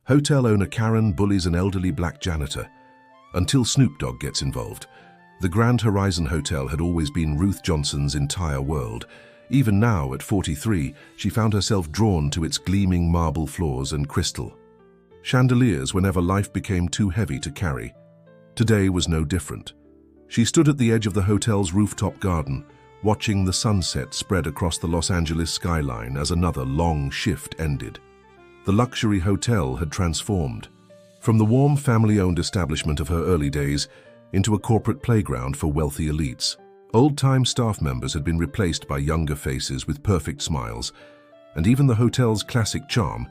Hotel owner Karen bullies an elderly black janitor, until Snoop Dogg gets involved. The Grand Horizon Hotel had always been Ruth Johnson's entire world. Even now, at 43, she found herself drawn to its gleaming marble floors and crystal chandeliers whenever life became too heavy to carry. Today was no different. She stood at the edge of the hotel's rooftop garden, watching the sunset spread across the Los Angeles skyline as another long shift ended. The luxury hotel had transformed from the warm family-owned establishment of her early days into a corporate playground for wealthy elites. Old-time staff members had been replaced by younger faces with perfect smiles, and even the hotel's classic charm,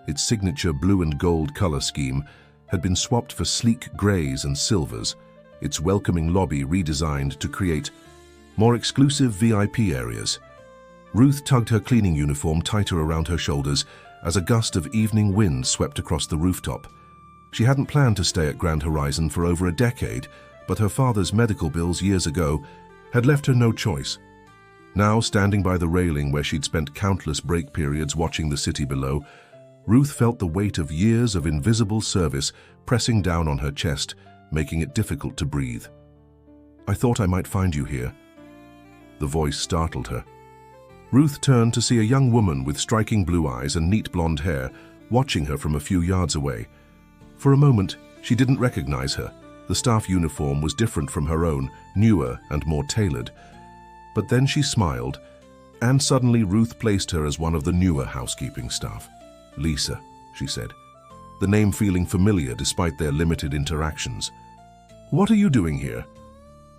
its signature blue and gold color scheme, had been swapped for sleek grays and silvers, its welcoming lobby redesigned to create more exclusive VIP areas. Ruth tugged her cleaning uniform tighter around her shoulders as a gust of evening wind swept across the rooftop. She hadn't planned to stay at Grand Horizon for over a decade, but her father's medical bills years ago had left her no choice. Now, standing by the railing where she'd spent countless break periods watching the city below, Ruth felt the weight of years of invisible service pressing down on her chest, making it difficult to breathe. "I thought I might find you here." The voice startled her. Ruth turned to see a young woman with striking blue eyes and neat blonde hair watching her from a few yards away. For a moment, she didn't recognize her. The staff uniform was different from her own, newer and more tailored. But then she smiled, and suddenly Ruth placed her as one of the newer housekeeping staff. "Lisa," she said, the name feeling familiar despite their limited interactions. "What are you doing here?"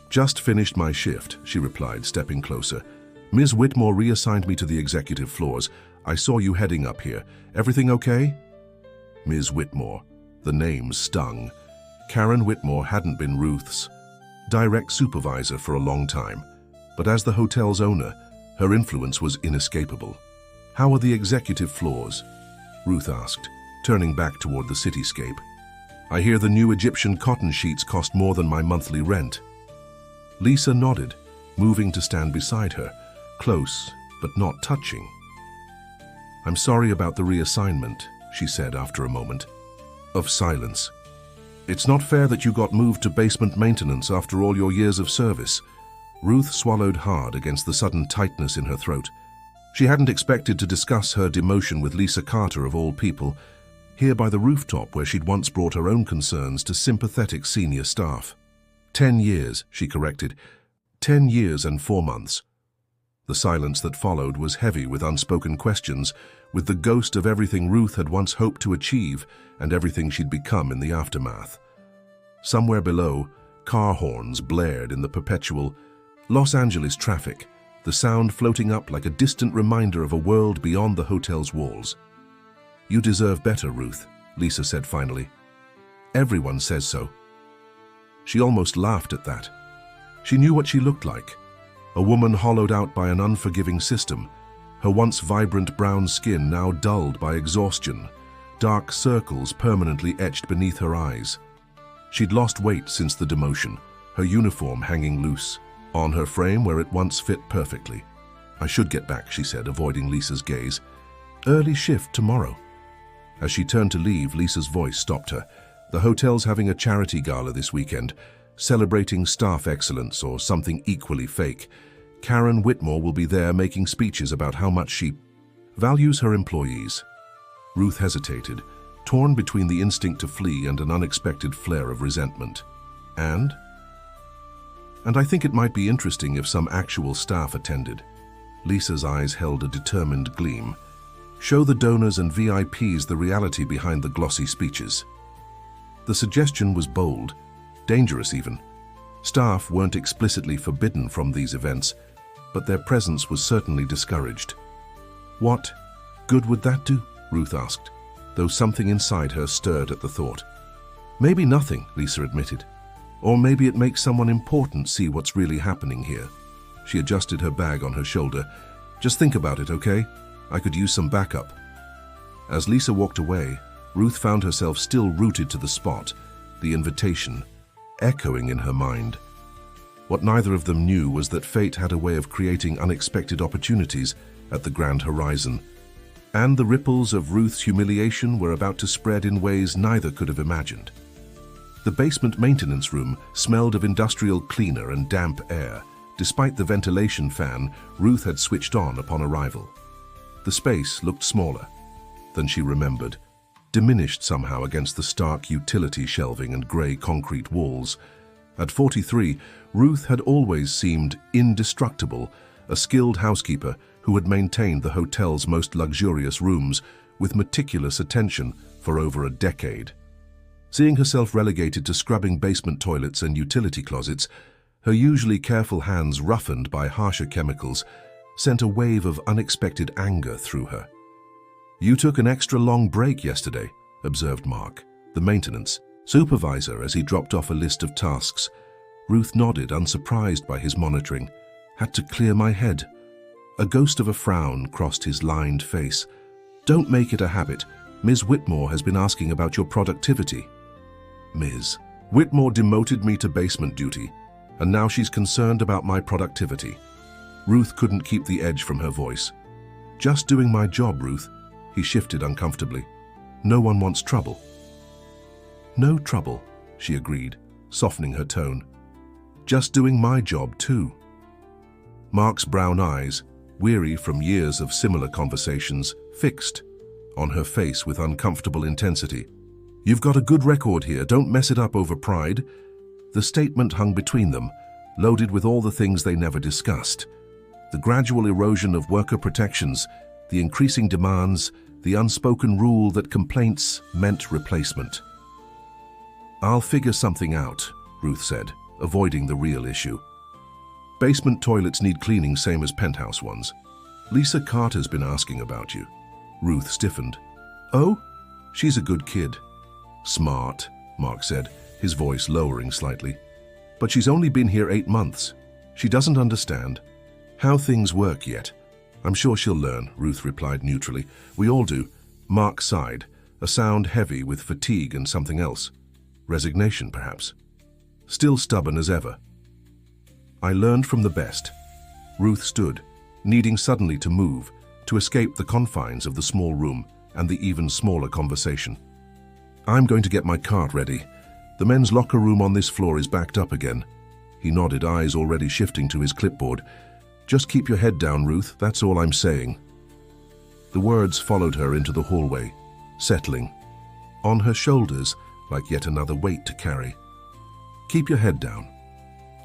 "Just finished my shift," she replied, stepping closer. "Ms. Whitmore reassigned me to the executive floors. I saw you heading up here. Everything okay?" Ms. Whitmore. The name stung. Karen Whitmore hadn't been Ruth's direct supervisor for a long time, but as the hotel's owner, her influence was inescapable. "How are the executive floors?" Ruth asked, turning back toward the cityscape. "I hear the new Egyptian cotton sheets cost more than my monthly rent." Lisa nodded, moving to stand beside her, close but not touching. "I'm sorry about the reassignment," she said after a moment of silence. "It's not fair that you got moved to basement maintenance after all your years of service." Ruth swallowed hard against the sudden tightness in her throat. She hadn't expected to discuss her demotion with Lisa Carter of all people, here by the rooftop where she'd once brought her own concerns to sympathetic senior staff. 10 years, she corrected. 10 years and 4 months. The silence that followed was heavy with unspoken questions, with the ghost of everything Ruth had once hoped to achieve and everything she'd become in the aftermath. Somewhere below, car horns blared in the perpetual Los Angeles traffic, the sound floating up like a distant reminder of a world beyond the hotel's walls. "You deserve better, Ruth," Lisa said finally. "Everyone says so." She almost laughed at that. She knew what she looked like. A woman hollowed out by an unforgiving system, her once vibrant brown skin now dulled by exhaustion, dark circles permanently etched beneath her eyes. She'd lost weight since the demotion, her uniform hanging loose on her frame where it once fit perfectly. "I should get back," she said, avoiding Lisa's gaze. "Early shift tomorrow." As she turned to leave, Lisa's voice stopped her. "The hotel's having a charity gala this weekend, celebrating staff excellence or something equally fake. Karen Whitmore will be there making speeches about how much she values her employees." Ruth hesitated, torn between the instinct to flee and an unexpected flare of resentment. And I think it might be interesting if some actual staff attended." Lisa's eyes held a determined gleam. "Show the donors and VIPs the reality behind the glossy speeches." The suggestion was bold, dangerous even. Staff weren't explicitly forbidden from these events, but their presence was certainly discouraged. "What good would that do?" Ruth asked, though something inside her stirred at the thought. "Maybe nothing," Lisa admitted. "Or maybe it makes someone important see what's really happening here." She adjusted her bag on her shoulder. "Just think about it, okay? I could use some backup." As Lisa walked away, Ruth found herself still rooted to the spot, the invitation echoing in her mind. What neither of them knew was that fate had a way of creating unexpected opportunities at the Grand Horizon. And the ripples of Ruth's humiliation were about to spread in ways neither could have imagined. The basement maintenance room smelled of industrial cleaner and damp air, despite the ventilation fan Ruth had switched on upon arrival. The space looked smaller than she remembered, diminished somehow against the stark utility shelving and grey concrete walls. At 43, Ruth had always seemed indestructible, a skilled housekeeper who had maintained the hotel's most luxurious rooms with meticulous attention for over a decade. Seeing herself relegated to scrubbing basement toilets and utility closets, her usually careful hands roughened by harsher chemicals, sent a wave of unexpected anger through her. "You took an extra long break yesterday," observed Mark, the maintenance supervisor, as he dropped off a list of tasks. Ruth nodded, unsurprised by his monitoring. "Had to clear my head." A ghost of a frown crossed his lined face. "Don't make it a habit. Ms. Whitmore has been asking about your productivity." "Ms. Whitmore demoted me to basement duty, and now she's concerned about my productivity." Ruth couldn't keep the edge from her voice. "Just doing my job, Ruth." He shifted uncomfortably. "No one wants trouble." "No trouble," she agreed, softening her tone. "Just doing my job too." Mark's brown eyes, weary from years of similar conversations, fixed on her face with uncomfortable intensity. "You've got a good record here, don't mess it up over pride." The statement hung between them, loaded with all the things they never discussed. The gradual erosion of worker protections, the increasing demands, the unspoken rule that complaints meant replacement. "I'll figure something out," Ruth said, avoiding the real issue. "Basement toilets need cleaning same as penthouse ones. Lisa Carter's been asking about you." Ruth stiffened. "Oh? She's a good kid." "Smart," Mark said, his voice lowering slightly. "But she's only been here 8 months. She doesn't understand how things work yet." "I'm sure she'll learn," Ruth replied neutrally. "We all do." Mark sighed, a sound heavy with fatigue and something else. Resignation, perhaps. Still stubborn as ever. "I learned from the best." Ruth stood, needing suddenly to move, to escape the confines of the small room and the even smaller conversation. "I'm going to get my cart ready. The men's locker room on this floor is backed up again." He nodded, eyes already shifting to his clipboard. "Just keep your head down, Ruth, that's all I'm saying." The words followed her into the hallway, settling on her shoulders like yet another weight to carry. "Keep your head down."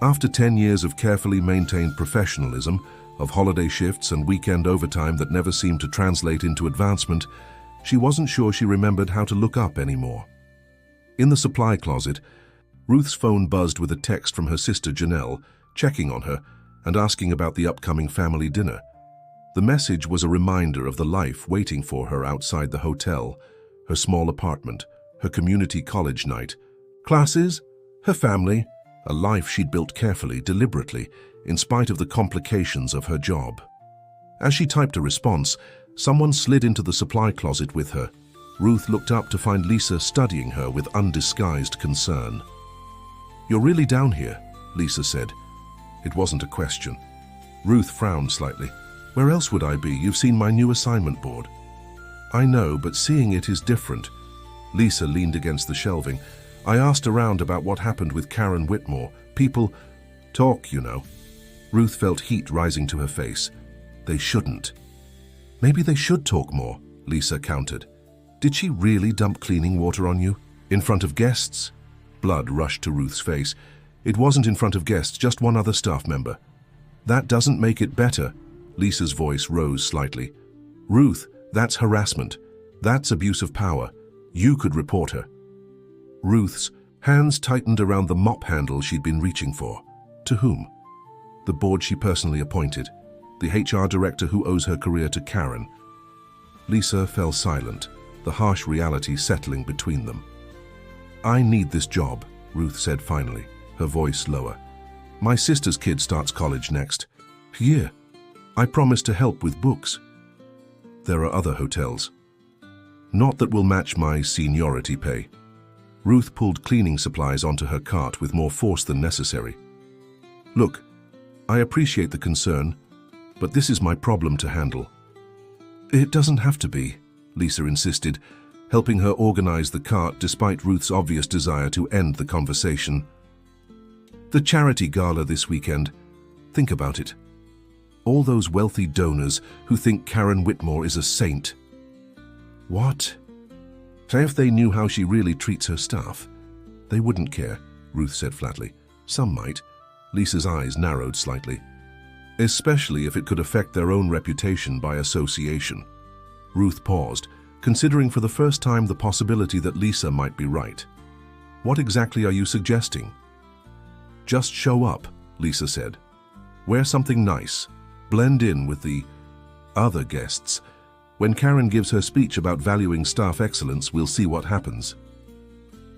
After 10 years of carefully maintained professionalism, of holiday shifts and weekend overtime that never seemed to translate into advancement, she wasn't sure she remembered how to look up anymore. In the supply closet, Ruth's phone buzzed with a text from her sister Janelle, checking on her and asking about the upcoming family dinner. The message was a reminder of the life waiting for her outside the hotel, her small apartment, her community college night, classes, her family, a life she'd built carefully, deliberately, in spite of the complications of her job. As she typed a response, someone slid into the supply closet with her. Ruth looked up to find Lisa studying her with undisguised concern. "You're really down here," Lisa said. It wasn't a question. Ruth frowned slightly. "Where else would I be? You've seen my new assignment board." "I know, but seeing it is different." Lisa leaned against the shelving. "I asked around about what happened with Karen Whitmore. People talk, you know." Ruth felt heat rising to her face. "They shouldn't." "Maybe they should talk more," Lisa countered. "Did she really dump cleaning water on you? In front of guests?" Blood rushed to Ruth's face. "It wasn't in front of guests, just one other staff member." "That doesn't make it better." Lisa's voice rose slightly. "Ruth, that's harassment. That's abuse of power. You could report her." Ruth's hands tightened around the mop handle she'd been reaching for. To whom? The board she personally appointed. The HR director who owes her career to Karen. Lisa fell silent, the harsh reality settling between them. "I need this job," Ruth said finally, her voice lower. "My sister's kid starts college next year. I promised to help with books. There are other hotels. Not that will match my seniority pay." Ruth pulled cleaning supplies onto her cart with more force than necessary. "Look, I appreciate the concern, but this is my problem to handle." It doesn't have to be, Lisa insisted, helping her organize the cart despite Ruth's obvious desire to end the conversation. The charity gala this weekend. Think about it. All those wealthy donors who think Karen Whitmore is a saint. What? Say if they knew how she really treats her staff. They wouldn't care, Ruth said flatly. Some might. Lisa's eyes narrowed slightly. Especially if it could affect their own reputation by association. Ruth paused, considering for the first time the possibility that Lisa might be right. What exactly are you suggesting? Just show up, Lisa said. Wear something nice. Blend in with the other guests. When Karen gives her speech about valuing staff excellence, we'll see what happens.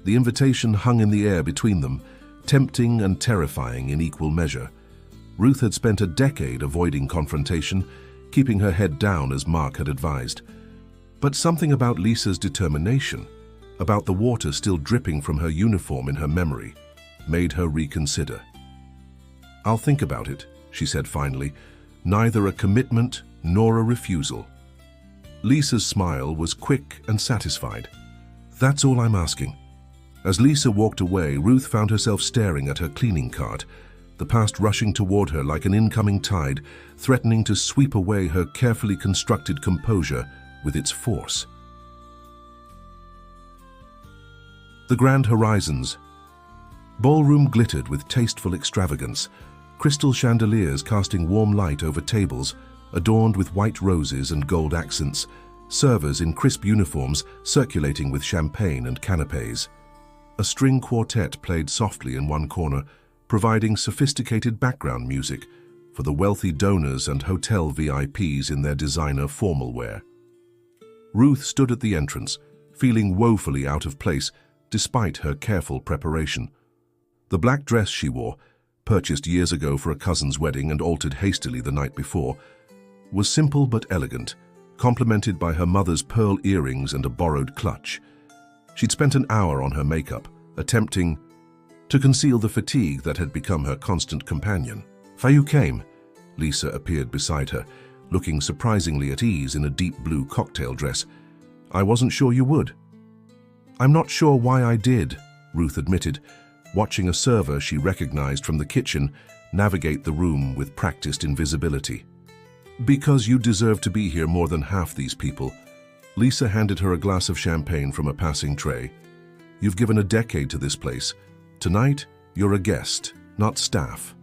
The invitation hung in the air between them, tempting and terrifying in equal measure. Ruth had spent a decade avoiding confrontation, keeping her head down as Mark had advised. But something about Lisa's determination, about the water still dripping from her uniform in her memory, made her reconsider. I'll think about it, she said finally, neither a commitment nor a refusal. Lisa's smile was quick and satisfied. That's all I'm asking. As Lisa walked away, Ruth found herself staring at her cleaning cart, the past rushing toward her like an incoming tide, threatening to sweep away her carefully constructed composure with its force. The Grand Horizons. Ballroom glittered with tasteful extravagance, crystal chandeliers casting warm light over tables, adorned with white roses and gold accents, servers in crisp uniforms circulating with champagne and canapes. A string quartet played softly in one corner, providing sophisticated background music for the wealthy donors and hotel VIPs in their designer formal wear. Ruth stood at the entrance, feeling woefully out of place despite her careful preparation. The black dress she wore, purchased years ago for a cousin's wedding and altered hastily the night before, was simple but elegant, complemented by her mother's pearl earrings and a borrowed clutch. She'd spent an hour on her makeup, attempting to conceal the fatigue that had become her constant companion. "You came." Lisa appeared beside her, looking surprisingly at ease in a deep blue cocktail dress. "I wasn't sure you would." "I'm not sure why I did," Ruth admitted, watching a server she recognized from the kitchen navigate the room with practiced invisibility. "Because you deserve to be here more than half these people." Lisa handed her a glass of champagne from a passing tray. "You've given a decade to this place. Tonight, you're a guest, not staff."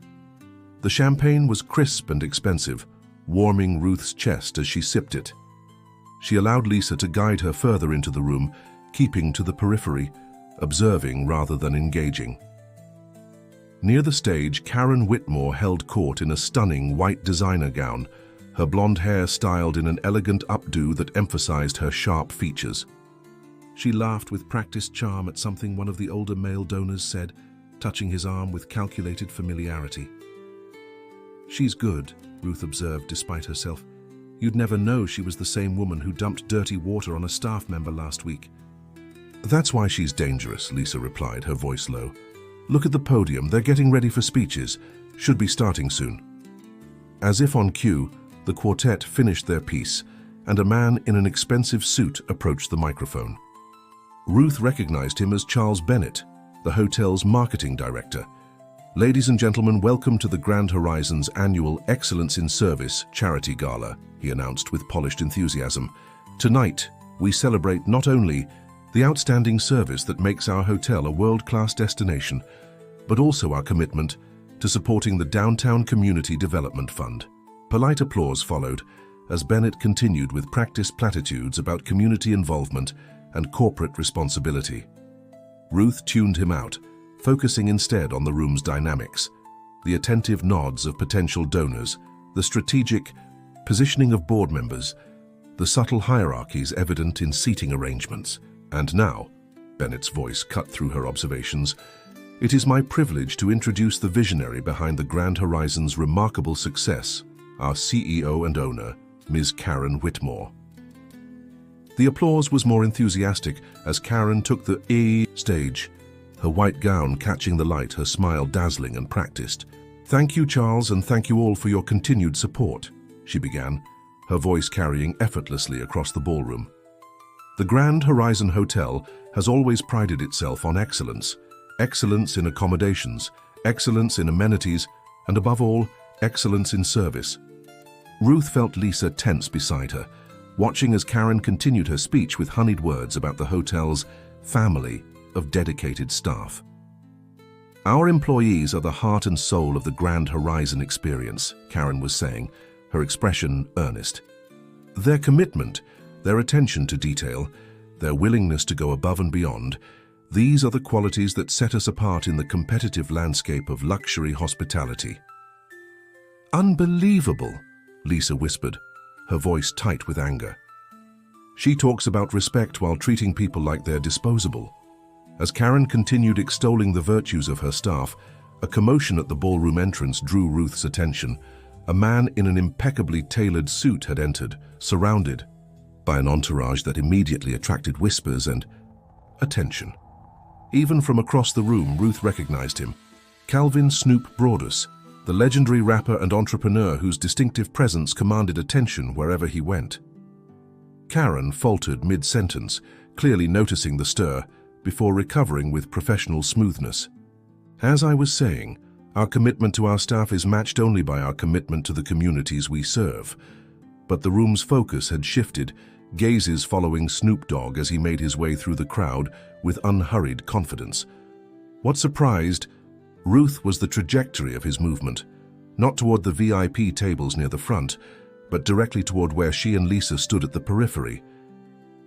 The champagne was crisp and expensive, warming Ruth's chest as she sipped it. She allowed Lisa to guide her further into the room, keeping to the periphery, observing rather than engaging. Near the stage, Karen Whitmore held court in a stunning white designer gown, her blonde hair styled in an elegant updo that emphasized her sharp features. She laughed with practiced charm at something one of the older male donors said, touching his arm with calculated familiarity. "She's good," Ruth observed despite herself. "You'd never know she was the same woman who dumped dirty water on a staff member last week." "That's why she's dangerous," Lisa replied, her voice low. "Look at the podium, they're getting ready for speeches. Should be starting soon." As if on cue, the quartet finished their piece, and a man in an expensive suit approached the microphone. Ruth recognized him as Charles Bennett, the hotel's marketing director. "Ladies and gentlemen, welcome to the Grand Horizons annual Excellence in Service charity gala," he announced with polished enthusiasm. "Tonight, we celebrate not only the outstanding service that makes our hotel a world-class destination, but also our commitment to supporting the Downtown Community Development Fund." Polite applause followed as Bennett continued with practiced platitudes about community involvement and corporate responsibility. Ruth tuned him out, focusing instead on the room's dynamics, the attentive nods of potential donors, the strategic positioning of board members, the subtle hierarchies evident in seating arrangements. "And now," Bennett's voice cut through her observations, "it is my privilege to introduce the visionary behind the Grand Horizons' remarkable success, our CEO and owner, Ms. Karen Whitmore." The applause was more enthusiastic as Karen took the stage, her white gown catching the light, her smile dazzling and practiced. "Thank you, Charles, and thank you all for your continued support," she began, her voice carrying effortlessly across the ballroom. The Grand Horizon Hotel has always prided itself on excellence. Excellence in accommodations, excellence in amenities, and above all, excellence in service. Ruth felt Lisa tense beside her, watching as Karen continued her speech with honeyed words about the hotel's family of dedicated staff. "Our employees are the heart and soul of the Grand Horizon experience," Karen was saying, her expression earnest. "Their commitment, their attention to detail, their willingness to go above and beyond, these are the qualities that set us apart in the competitive landscape of luxury hospitality." "Unbelievable," Lisa whispered, her voice tight with anger. "She talks about respect while treating people like they're disposable." As Karen continued extolling the virtues of her staff, a commotion at the ballroom entrance drew Ruth's attention. A man in an impeccably tailored suit had entered, surrounded by an entourage that immediately attracted whispers and attention. Even from across the room, Ruth recognized him. Calvin Snoop Broadus, the legendary rapper and entrepreneur whose distinctive presence commanded attention wherever he went. Karen faltered mid-sentence, clearly noticing the stir, before recovering with professional smoothness. "As I was saying, our commitment to our staff is matched only by our commitment to the communities we serve." But the room's focus had shifted, gazes following Snoop Dogg as he made his way through the crowd with unhurried confidence. What surprised Ruth was the trajectory of his movement, not toward the VIP tables near the front, but directly toward where she and Lisa stood at the periphery.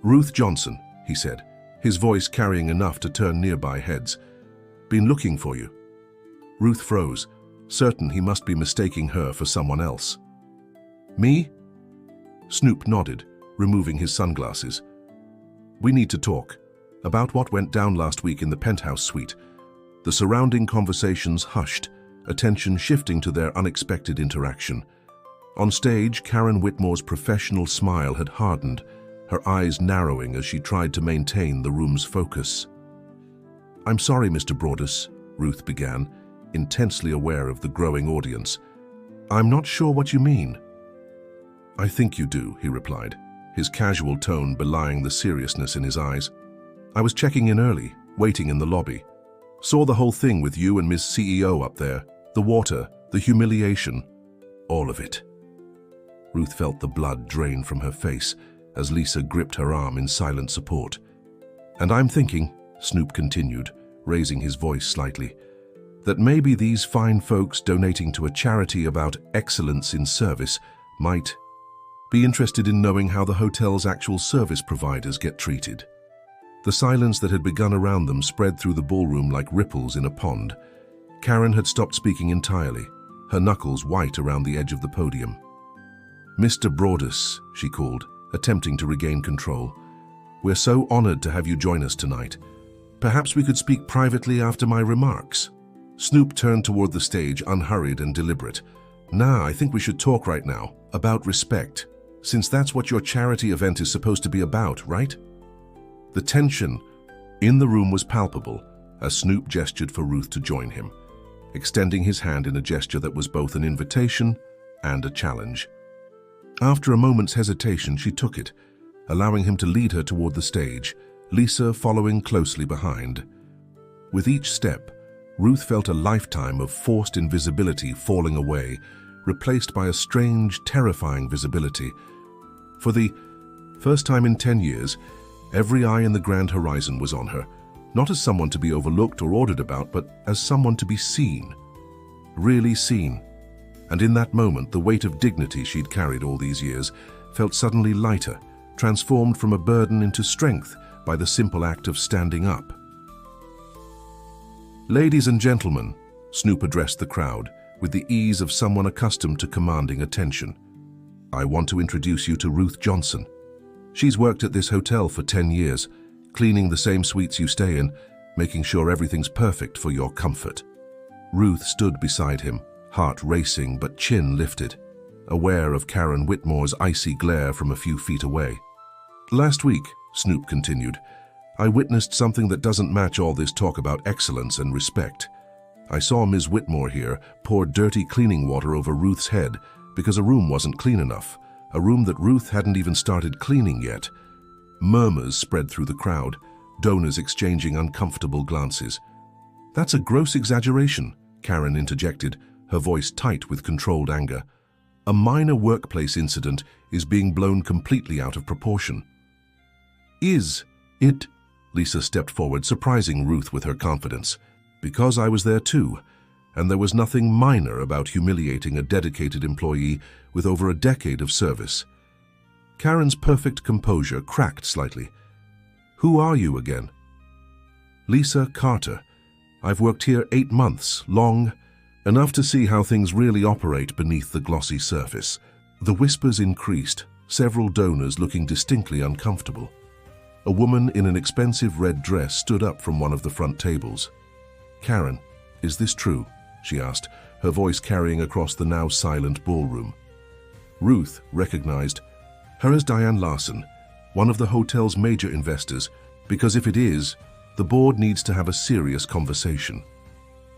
"Ruth Johnson," he said, his voice carrying enough to turn nearby heads. "Been looking for you." Ruth froze, certain he must be mistaking her for someone else. "Me?" Snoop nodded, removing his sunglasses. "We need to talk about what went down last week in the penthouse suite." The surrounding conversations hushed, attention shifting to their unexpected interaction. On stage, Karen Whitmore's professional smile had hardened, her eyes narrowing as she tried to maintain the room's focus. "I'm sorry, Mr. Broadus," Ruth began, intensely aware of the growing audience. "I'm not sure what you mean." "I think you do," he replied, his casual tone belying the seriousness in his eyes. "I was checking in early, waiting in the lobby. Saw the whole thing with you and Miss CEO up there. The water, the humiliation, all of it." Ruth felt the blood drain from her face as Lisa gripped her arm in silent support. "And I'm thinking," Snoop continued, raising his voice slightly, "that maybe these fine folks donating to a charity about excellence in service might be interested in knowing how the hotel's actual service providers get treated." The silence that had begun around them spread through the ballroom like ripples in a pond. Karen had stopped speaking entirely, her knuckles white around the edge of the podium. "Mr. Broadus," she called, attempting to regain control, "we're so honored to have you join us tonight. Perhaps we could speak privately after my remarks." Snoop turned toward the stage, unhurried and deliberate. "Nah, I think we should talk right now, about respect, since that's what your charity event is supposed to be about, right?" The tension in the room was palpable as Snoop gestured for Ruth to join him, extending his hand in a gesture that was both an invitation and a challenge. After a moment's hesitation, she took it, allowing him to lead her toward the stage, Lisa following closely behind. With each step, Ruth felt a lifetime of forced invisibility falling away, replaced by a strange, terrifying visibility. For the first time in 10 years, every eye in the Grand Horizon was on her, not as someone to be overlooked or ordered about, but as someone to be seen. Really seen. And in that moment, the weight of dignity she'd carried all these years felt suddenly lighter, transformed from a burden into strength by the simple act of standing up. "Ladies and gentlemen," Snoop addressed the crowd with the ease of someone accustomed to commanding attention. "I want to introduce you to Ruth Johnson. She's worked at this hotel for 10 years, cleaning the same suites you stay in, making sure everything's perfect for your comfort." Ruth stood beside him, heart racing but chin lifted, aware of Karen Whitmore's icy glare from a few feet away. "Last week," Snoop continued, "I witnessed something that doesn't match all this talk about excellence and respect. I saw Ms. Whitmore here pour dirty cleaning water over Ruth's head because a room wasn't clean enough, a room that Ruth hadn't even started cleaning yet. Murmurs spread through the crowd, donors exchanging uncomfortable glances. "That's a gross exaggeration," Karen interjected, her voice tight with controlled anger. "A minor workplace incident is being blown completely out of proportion." "Is it?" Lisa stepped forward, surprising Ruth with her confidence. "Because I was there too, and there was nothing minor about humiliating a dedicated employee with over a decade of service." Karen's perfect composure cracked slightly. "Who are you again?" "Lisa Carter. I've worked here 8 months, long enough to see how things really operate beneath the glossy surface." The whispers increased, several donors looking distinctly uncomfortable. A woman in an expensive red dress stood up from one of the front tables. "Karen, is this true?" she asked, her voice carrying across the now silent ballroom. Ruth recognized her as Diane Larson, one of the hotel's major investors, because if it is, the board needs to have a serious conversation.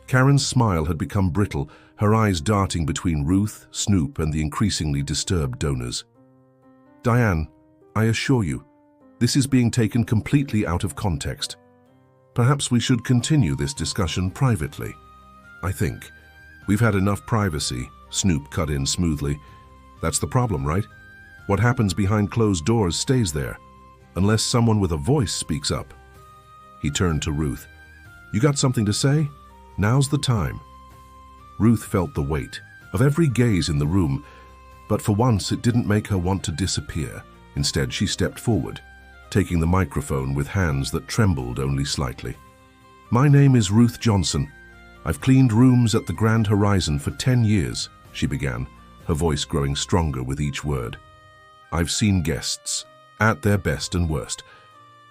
Karen's smile had become brittle, her eyes darting between Ruth, Snoop, and the increasingly disturbed donors. "Diane, I assure you, this is being taken completely out of context. Perhaps we should continue this discussion privately." "I think we've had enough privacy," Snoop cut in smoothly. "That's the problem, right? What happens behind closed doors stays there, unless someone with a voice speaks up." He turned to Ruth. "You got something to say? Now's the time." Ruth felt the weight of every gaze in the room, but for once it didn't make her want to disappear. Instead, she stepped forward, taking the microphone with hands that trembled only slightly. "My name is Ruth Johnson. I've cleaned rooms at the Grand Horizon for 10 years, she began, her voice growing stronger with each word. "I've seen guests at their best and worst.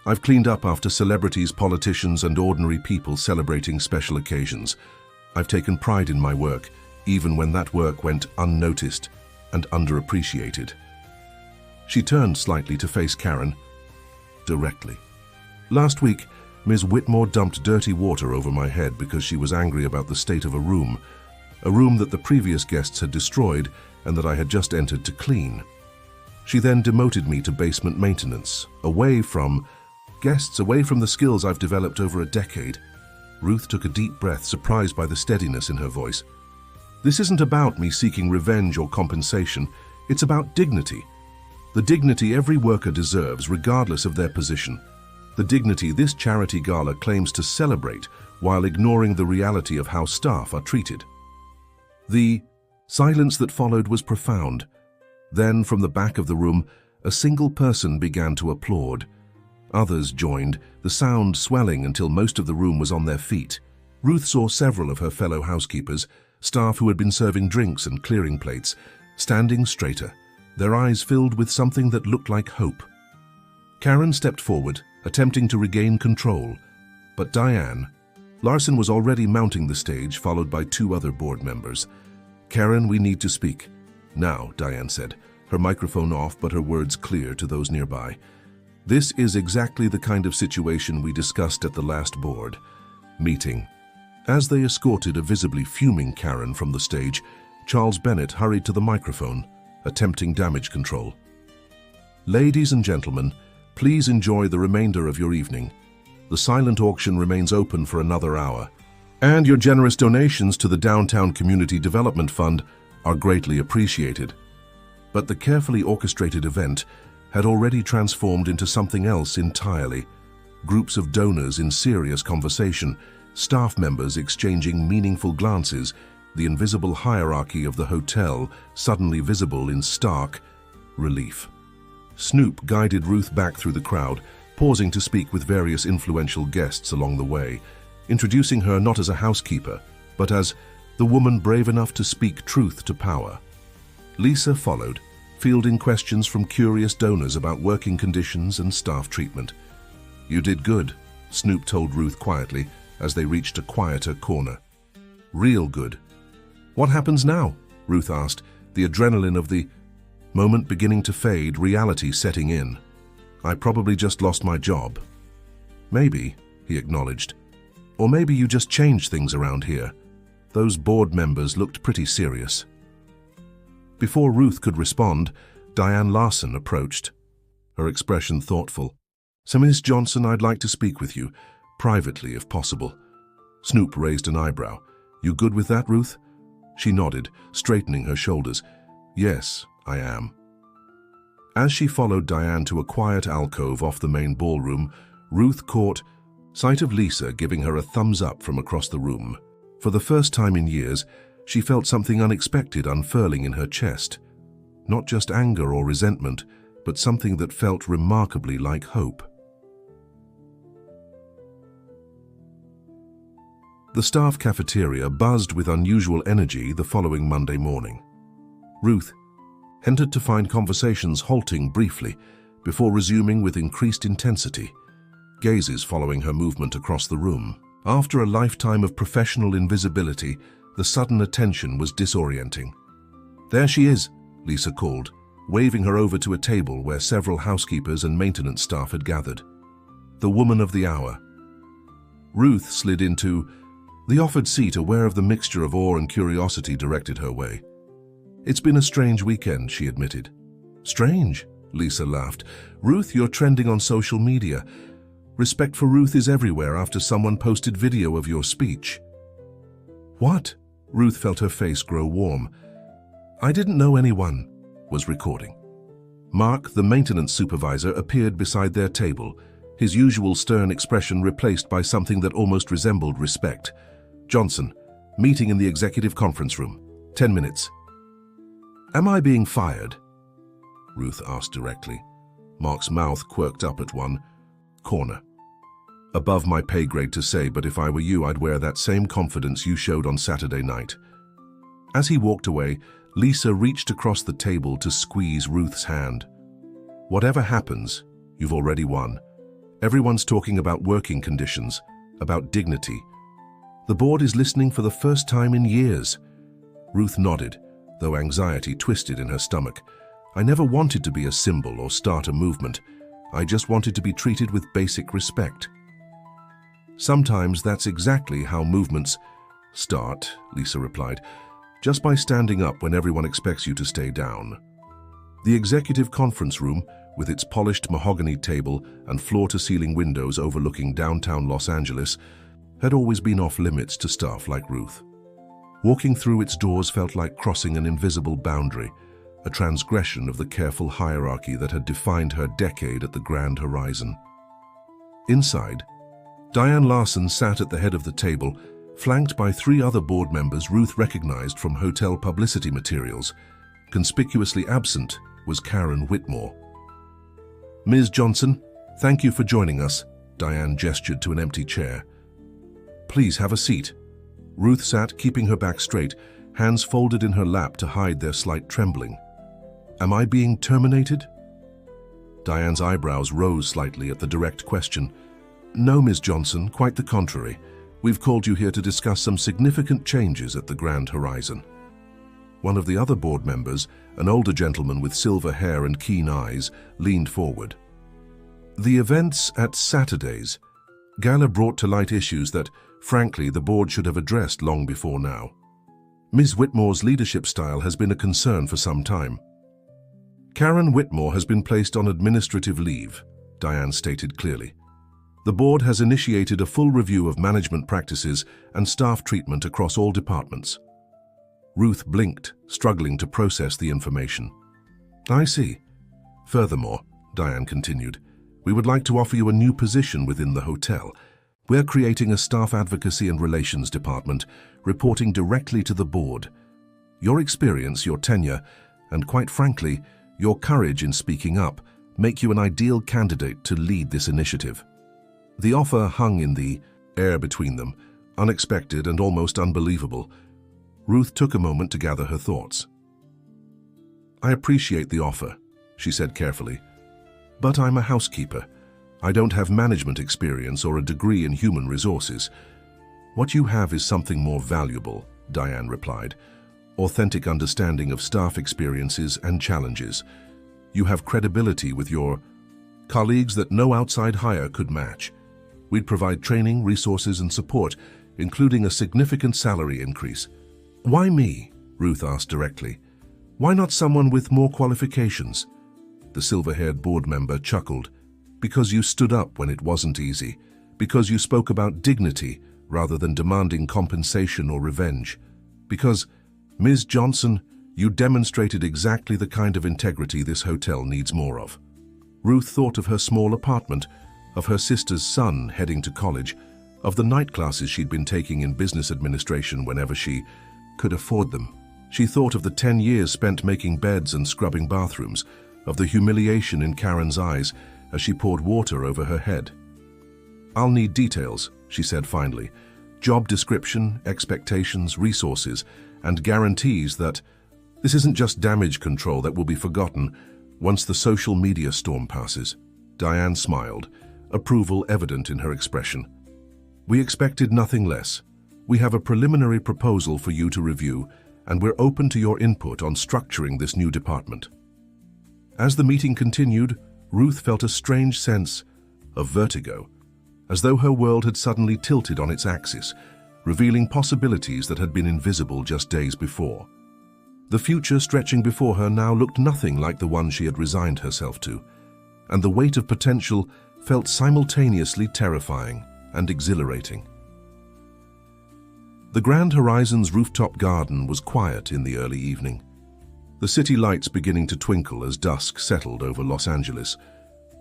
I've cleaned up after celebrities, politicians, and ordinary people celebrating special occasions. I've taken pride in my work, even when that work went unnoticed and underappreciated." She turned slightly to face Karen directly. "Last week, Ms. Whitmore dumped dirty water over my head because she was angry about the state of a room that the previous guests had destroyed and that I had just entered to clean. She then demoted me to basement maintenance, away from the skills I've developed over a decade." Ruth took a deep breath, surprised by the steadiness in her voice. "This isn't about me seeking revenge or compensation. It's about dignity. The dignity every worker deserves, regardless of their position. The dignity this charity gala claims to celebrate while ignoring the reality of how staff are treated." The silence that followed was profound. Then, from the back of the room, a single person began to applaud. Others joined, the sound swelling until most of the room was on their feet. Ruth saw several of her fellow housekeepers, staff who had been serving drinks and clearing plates, standing straighter, their eyes filled with something that looked like hope. Karen stepped forward, attempting to regain control, but Diane Larson was already mounting the stage, followed by 2 other board members. "Karen, we need to speak." "Now," Diane said, her microphone off but her words clear to those nearby. "This is exactly the kind of situation we discussed at the last board meeting." As they escorted a visibly fuming Karen from the stage, Charles Bennett hurried to the microphone, attempting damage control. "Ladies and gentlemen, please enjoy the remainder of your evening. The silent auction remains open for another hour, and your generous donations to the Downtown Community Development Fund are greatly appreciated." But the carefully orchestrated event had already transformed into something else entirely. Groups of donors in serious conversation, staff members exchanging meaningful glances, the invisible hierarchy of the hotel suddenly visible in stark relief. Snoop guided Ruth back through the crowd, pausing to speak with various influential guests along the way, introducing her not as a housekeeper, but as the woman brave enough to speak truth to power. Lisa followed, fielding questions from curious donors about working conditions and staff treatment. "You did good," Snoop told Ruth quietly as they reached a quieter corner. "Real good." "What happens now?" Ruth asked, the adrenaline of the moment beginning to fade, reality setting in. "I probably just lost my job." "Maybe," he acknowledged. "Or maybe you just changed things around here." Those board members looked pretty serious. Before Ruth could respond, Diane Larson approached, her expression thoughtful. "So, Miss Johnson, I'd like to speak with you, privately if possible." Snoop raised an eyebrow. "You good with that, Ruth?" She nodded, straightening her shoulders. "Yes, I am." As she followed Diane to a quiet alcove off the main ballroom, Ruth caught sight of Lisa giving her a thumbs up from across the room. For the first time in years, she felt something unexpected unfurling in her chest. Not just anger or resentment, but something that felt remarkably like hope. The staff cafeteria buzzed with unusual energy the following Monday morning. Ruth entered to find conversations halting briefly before resuming with increased intensity, gazes following her movement across the room. After a lifetime of professional invisibility, the sudden attention was disorienting. "There she is," Lisa called, waving her over to a table where several housekeepers and maintenance staff had gathered. The woman of the hour. Ruth slid into the offered seat, aware of the mixture of awe and curiosity directed her way. "It's been a strange weekend," she admitted. "Strange?" Lisa laughed. "Ruth, you're trending on social media. Respect for Ruth is everywhere after someone posted video of your speech." "What?" Ruth felt her face grow warm. "I didn't know anyone was recording." Mark, the maintenance supervisor, appeared beside their table, his usual stern expression replaced by something that almost resembled respect. "Johnson, meeting in the executive conference room. 10 minutes. "Am I being fired?" Ruth asked directly. Mark's mouth quirked up at one corner. "Above my pay grade to say, but if I were you, I'd wear that same confidence you showed on Saturday night." As he walked away, Lisa reached across the table to squeeze Ruth's hand. "Whatever happens, you've already won. Everyone's talking about working conditions, about dignity. The board is listening for the first time in years." Ruth nodded, though anxiety twisted in her stomach. "I never wanted to be a symbol or start a movement. I just wanted to be treated with basic respect." "Sometimes that's exactly how movements start," Lisa replied, "just by standing up when everyone expects you to stay down." The executive conference room, with its polished mahogany table and floor-to-ceiling windows overlooking downtown Los Angeles, had always been off-limits to staff like Ruth. Walking through its doors felt like crossing an invisible boundary, a transgression of the careful hierarchy that had defined her decade at the Grand Horizon. Inside, Diane Larson sat at the head of the table, flanked by 3 other board members Ruth recognized from hotel publicity materials. Conspicuously absent was Karen Whitmore. "Ms. Johnson, thank you for joining us," Diane gestured to an empty chair. "Please have a seat." Ruth sat, keeping her back straight, hands folded in her lap to hide their slight trembling. "Am I being terminated?" Diane's eyebrows rose slightly at the direct question. "No, Ms. Johnson, quite the contrary. We've called you here to discuss some significant changes at the Grand Horizon." One of the other board members, an older gentleman with silver hair and keen eyes, leaned forward. "The events at Saturday's gala brought to light issues that, frankly, the board should have addressed long before now. Ms. Whitmore's leadership style has been a concern for some time." "Karen Whitmore has been placed on administrative leave," Diane stated clearly. "The board has initiated a full review of management practices and staff treatment across all departments." Ruth blinked, struggling to process the information. "I see. Furthermore," Diane continued, "we would like to offer you a new position within the hotel. We're creating a staff advocacy and relations department, reporting directly to the board. Your experience, your tenure, and quite frankly, your courage in speaking up make you an ideal candidate to lead this initiative." The offer hung in the air between them, unexpected and almost unbelievable. Ruth took a moment to gather her thoughts. "I appreciate the offer," she said carefully, "but I'm a housekeeper. I don't have management experience or a degree in human resources." "What you have is something more valuable," Diane replied. "Authentic understanding of staff experiences and challenges. You have credibility with your colleagues that no outside hire could match. We'd provide training, resources, and support, including a significant salary increase." "Why me?" Ruth asked directly. Why not someone with more qualifications? The silver-haired board member chuckled. Because you stood up when it wasn't easy. Because you spoke about dignity rather than demanding compensation or revenge. Because, Ms. Johnson, you demonstrated exactly the kind of integrity this hotel needs more of. Ruth thought of her small apartment, of her sister's son heading to college, of the night classes she'd been taking in business administration whenever she could afford them. She thought of the 10 years spent making beds and scrubbing bathrooms, of the humiliation in Karen's eyes as she poured water over her head. I'll need details, she said finally. Job description, expectations, resources, and guarantees that this isn't just damage control that will be forgotten once the social media storm passes. Diane smiled, approval evident in her expression. We expected nothing less. We have a preliminary proposal for you to review, and we're open to your input on structuring this new department. As the meeting continued, Ruth felt a strange sense of vertigo, as though her world had suddenly tilted on its axis, revealing possibilities that had been invisible just days before. The future stretching before her now looked nothing like the one she had resigned herself to, and the weight of potential felt simultaneously terrifying and exhilarating. The Grand Horizons rooftop garden was quiet in the early evening, the city lights beginning to twinkle as dusk settled over Los Angeles.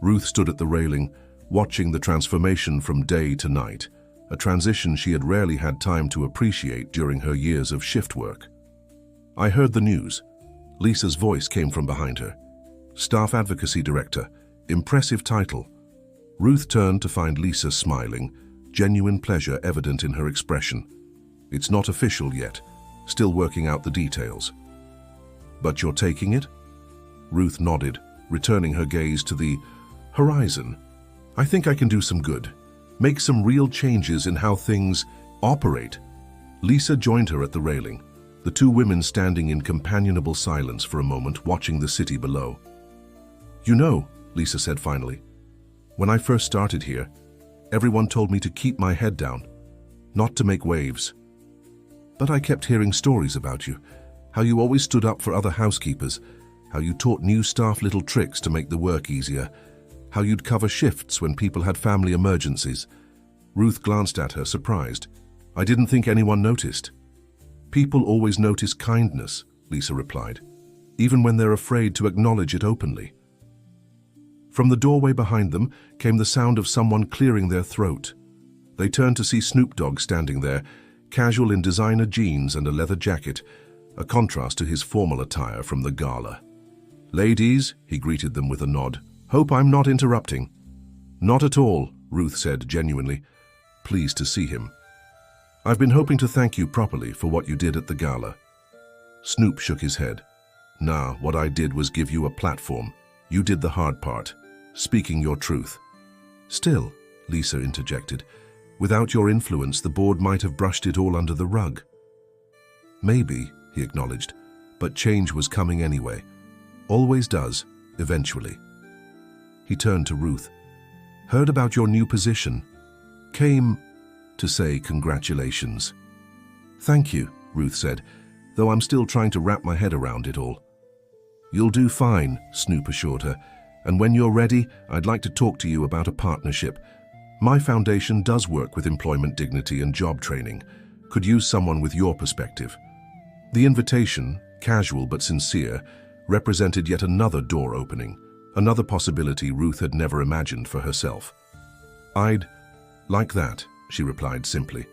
Ruth stood at the railing, watching the transformation from day to night, a transition she had rarely had time to appreciate during her years of shift work. I heard the news. Lisa's voice came from behind her. Staff Advocacy Director, impressive title. Ruth turned to find Lisa smiling, genuine pleasure evident in her expression. It's not official yet, still working out the details. But you're taking it? Ruth nodded, returning her gaze to the horizon. I think I can do some good, make some real changes in how things operate. Lisa joined her at the railing, the two women standing in companionable silence for a moment, watching the city below. You know, Lisa said finally, when I first started here, everyone told me to keep my head down, not to make waves. But I kept hearing stories about you, how you always stood up for other housekeepers, how you taught new staff little tricks to make the work easier, how you'd cover shifts when people had family emergencies. Ruth glanced at her, surprised. I didn't think anyone noticed. People always notice kindness, Lisa replied, even when they're afraid to acknowledge it openly. From the doorway behind them came the sound of someone clearing their throat. They turned to see Snoop Dogg standing there, casual in designer jeans and a leather jacket, a contrast to his formal attire from the gala. Ladies, he greeted them with a nod. Hope I'm not interrupting. Not at all, Ruth said genuinely, pleased to see him. I've been hoping to thank you properly for what you did at the gala. Snoop shook his head. Nah, what I did was give you a platform. You did the hard part, speaking your truth. Still, Lisa interjected, without your influence, the board might have brushed it all under the rug. Maybe, he acknowledged, but change was coming anyway. Always does, eventually. He turned to Ruth. Heard about your new position. Came to say congratulations. Thank you, Ruth said, though I'm still trying to wrap my head around it all. You'll do fine, Snoop assured her, and when you're ready, I'd like to talk to you about a partnership. My foundation does work with employment dignity and job training. Could use someone with your perspective. The invitation, casual but sincere, represented yet another door opening, another possibility Ruth had never imagined for herself. I'd like that, she replied simply.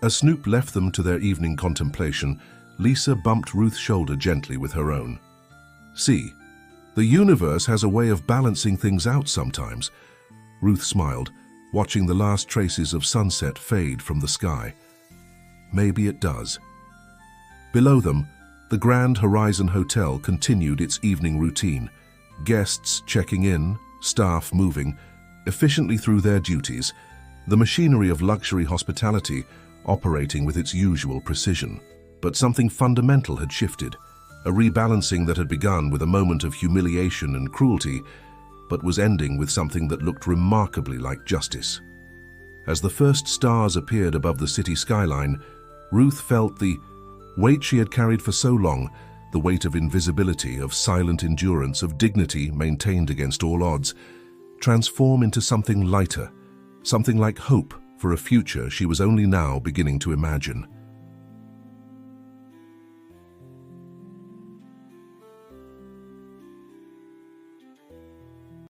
As Snoop left them to their evening contemplation, Lisa bumped Ruth's shoulder gently with her own. See, the universe has a way of balancing things out sometimes. Ruth smiled, watching the last traces of sunset fade from the sky. Maybe it does. Below them, the Grand Horizon Hotel continued its evening routine, guests checking in, staff moving, efficiently through their duties, the machinery of luxury hospitality operating with its usual precision. But something fundamental had shifted, a rebalancing that had begun with a moment of humiliation and cruelty, but was ending with something that looked remarkably like justice. As the first stars appeared above the city skyline, Ruth felt the weight she had carried for so long, the weight of invisibility, of silent endurance, of dignity maintained against all odds, transform into something lighter, something like hope for a future she was only now beginning to imagine.